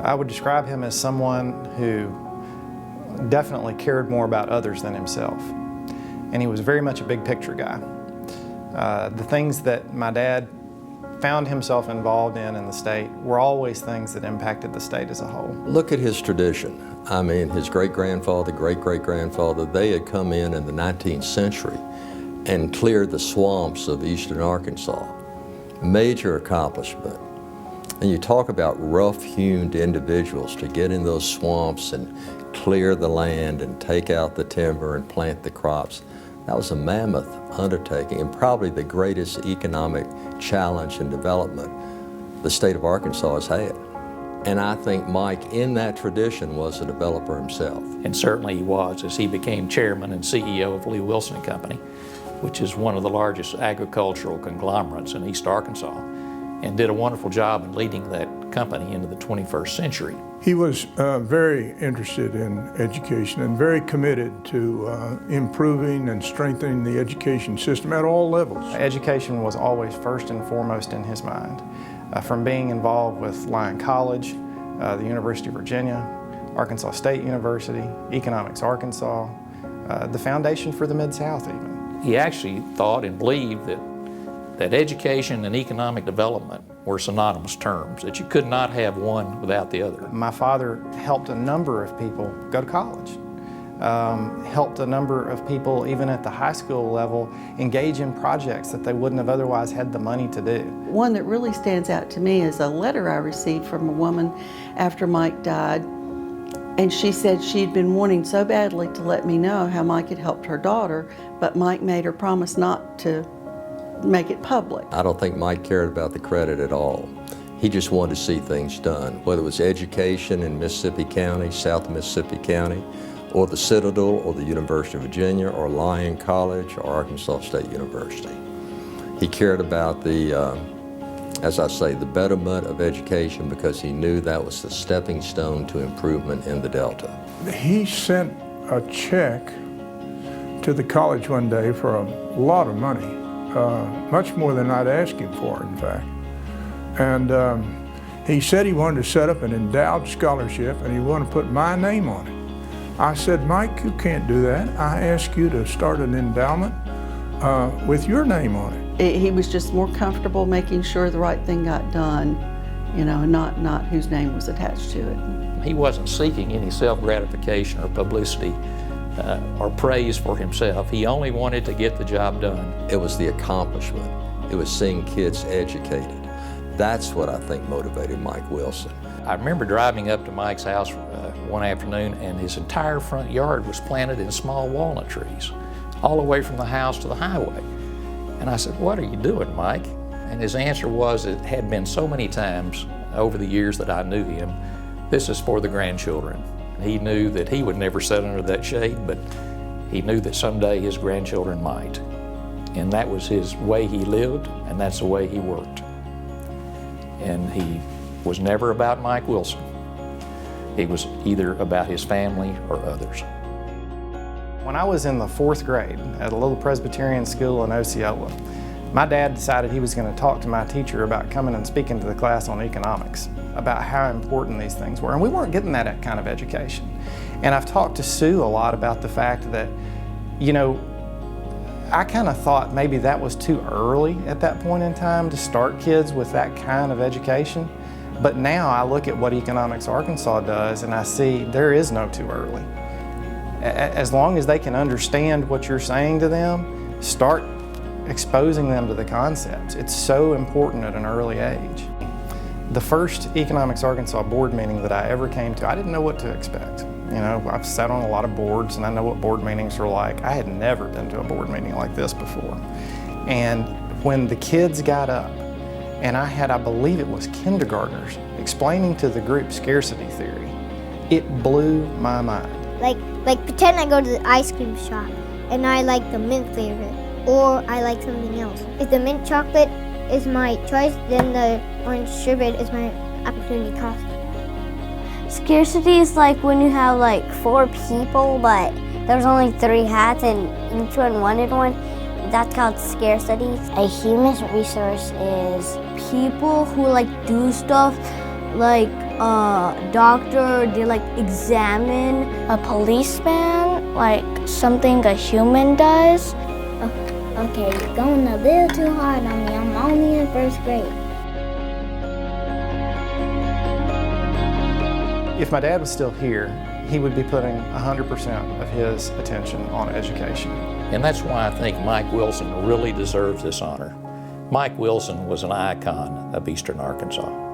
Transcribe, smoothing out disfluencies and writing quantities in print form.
I would describe him as someone who definitely cared more about others than himself. And he was very much a big picture guy. The things that my dad found himself involved in the state were always things that impacted the state as a whole. Look at his tradition. I mean, his great-grandfather, great-great-grandfather, they had come in the 19th century and cleared the swamps of eastern Arkansas. Major accomplishment. And you talk about rough-hewn individuals to get in those swamps and clear the land and take out the timber and plant the crops. That was a mammoth undertaking and probably the greatest economic challenge and development the state of Arkansas has had. And I think Mike, in that tradition, was a developer himself. And certainly he was, as he became chairman and CEO of Lee Wilson Company, which is one of the largest agricultural conglomerates in East Arkansas, and did a wonderful job in leading that company into the 21st century. He was very interested in education and very committed to improving and strengthening the education system at all levels. Education was always first and foremost in his mind. From being involved with Lyon College, the University of Virginia, Arkansas State University, Economics Arkansas, the foundation for the Mid-South even. He actually thought and believed that education and economic development were synonymous terms, that you could not have one without the other. My father helped a number of people go to college, helped a number of people even at the high school level engage in projects that they wouldn't have otherwise had the money to do. One that really stands out to me is a letter I received from a woman after Mike died, and she said she'd been wanting so badly to let me know how Mike had helped her daughter, but Mike made her promise not to make it public. I don't think Mike cared about the credit at all. He just wanted to see things done, whether it was education in Mississippi County, South Mississippi County, or the Citadel, or the University of Virginia, or Lyon College, or Arkansas State University. He cared about the, as I say, the betterment of education because he knew that was the stepping stone to improvement in the Delta. He sent a check to the college one day for a lot of money. Much more than I'd asked him for, in fact. And he said he wanted to set up an endowed scholarship and he wanted to put my name on it. I said, Mike, you can't do that. I asked you to start an endowment with your name on it. He was just more comfortable making sure the right thing got done, you know, not whose name was attached to it. He wasn't seeking any self-gratification or publicity or praise for himself. He only wanted to get the job done. It was the accomplishment. It was seeing kids educated. That's what I think motivated Mike Wilson. I remember driving up to Mike's house one afternoon and his entire front yard was planted in small walnut trees, all the way from the house to the highway. And I said, "What are you doing, Mike?" And his answer was, it had been so many times over the years that I knew him, "This is for the grandchildren." He knew that he would never sit under that shade, but he knew that someday his grandchildren might. And that was his way he lived, and that's the way he worked. And he was never about Mike Wilson. He was either about his family or others. When I was in the 4th grade at a little Presbyterian school in Osceola, my dad decided he was going to talk to my teacher about coming and speaking to the class on economics, about how important these things were. And we weren't getting that kind of education. And I've talked to Sue a lot about the fact that, you know, I kind of thought maybe that was too early at that point in time to start kids with that kind of education. But now I look at what Economics Arkansas does and I see there is no too early. As long as they can understand what you're saying to them, start exposing them to the concepts. It's so important at an early age. The first Economics Arkansas board meeting that I ever came to, I didn't know what to expect. You know, I've sat on a lot of boards and I know what board meetings are like. I had never been to a board meeting like this before. And when the kids got up, and I had, I believe it was kindergartners, explaining to the group scarcity theory, it blew my mind. Like pretend I go to the ice cream shop and I like the mint flavor, or I like something else. If the mint chocolate is my choice, then the orange sherbet is my opportunity cost. Scarcity is like when you have like 4 people, but there's only 3 hats and each one wanted one. That's called scarcity. A human resource is people who like do stuff like a doctor, they like examine a policeman, like something a human does. Okay, you're going a little too hard on me. I'm only in first grade. If my dad was still here, he would be putting 100% of his attention on education. And that's why I think Mike Wilson really deserves this honor. Mike Wilson was an icon of Eastern Arkansas.